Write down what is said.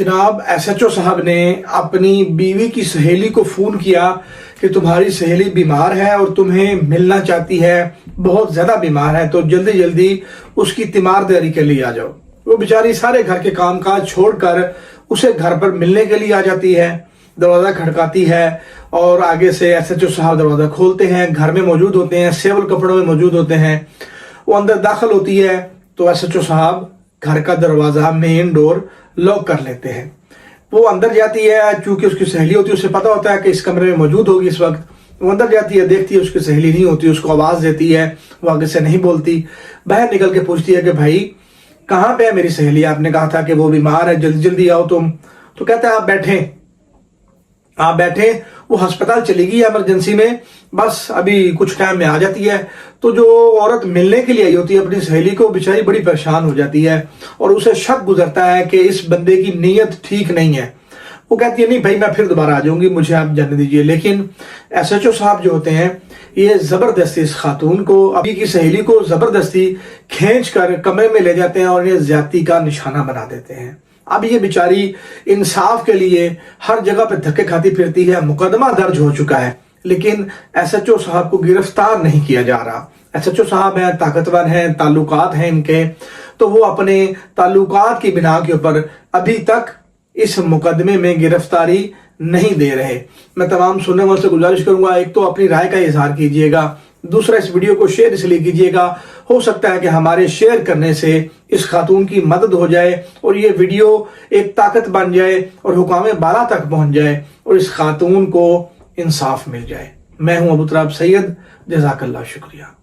जनाब SHO साहब ने अपनी बीवी की सहेली को फ़ोन किया कि तुम्हारी सहेली बीमार है और तुम्हें मिलना चाहती है, बहुत ज़्यादा बीमार है, तो जल्दी जल्दी उसकी तीमारदारी के लिए आ जाओ। वो बेचारी सारे घर के कामकाज छोड़कर उसे घर पर मिलने के लिए आ जाती है। दरवाज़ा खड़काती है और आगे से SHO साहब दरवाज़ा खोलते हैं, घर में मौजूद होते हैं, सेवल कपड़ों में मौजूद होते हैं। वो अंदर दाखिल होती है तो SHO साहब घर का दरवाज़ा, मेन डोर लॉक कर लेते हैं। वो अंदर जाती है, चूंकि उसकी सहेली होती है, उसे पता होता है कि इस कमरे में मौजूद होगी इस वक्त। वो अंदर जाती है, देखती है उसकी सहेली नहीं होती, उसको आवाज़ देती है, वो आगे से नहीं बोलती। बाहर निकल के पूछती है कि भाई कहाँ पे है मेरी सहेली, आपने कहा था कि वो बीमार है, जल्दी जल्दी आओ तुम। तो कहता है आप बैठे। वो अस्पताल चली गई इमरजेंसी में, बस अभी कुछ टाइम में आ जाती है। तो जो औरत मिलने के लिए आई होती है अपनी सहेली को, बेचारी बड़ी परेशान हो जाती है और उसे शक गुजरता है कि इस बंदे की नीयत ठीक नहीं है। वो कहती है नहीं भाई मैं फिर दोबारा आ जाऊंगी, मुझे आप जाने दीजिए। लेकिन SHO साहब जो होते हैं ये जबरदस्ती इस खातून को, अपनी की सहेली को जबरदस्ती खींच कर कमरे में ले जाते हैं और ये ज्यादती का निशाना बना देते हैं। अब ये बेचारी इंसाफ के लिए हर जगह पे धक्के खाती फिरती है, मुकदमा दर्ज हो चुका है, लेकिन SHO साहब को गिरफ्तार नहीं किया जा रहा। SHO साहब हैं, ताकतवर हैं, ताल्लुकात हैं इनके, तो वो अपने ताल्लुकात की बिना के ऊपर अभी तक इस मुकदमे में गिरफ्तारी नहीं दे रहे। मैं तमाम सुनने वालों से गुजारिश करूंगा, एक तो अपनी राय का इजहार कीजिएगा, दूसरा इस वीडियो को शेयर इसलिए कीजिएगा, हो सकता है कि हमारे शेयर करने से इस खातून की मदद हो जाए और ये वीडियो एक ताकत बन जाए और हुकाम बाला तक पहुंच जाए और इस खातून को इंसाफ मिल जाए। मैं हूं अबू तुराब सैयद, जज़ाकल्लाह, शुक्रिया।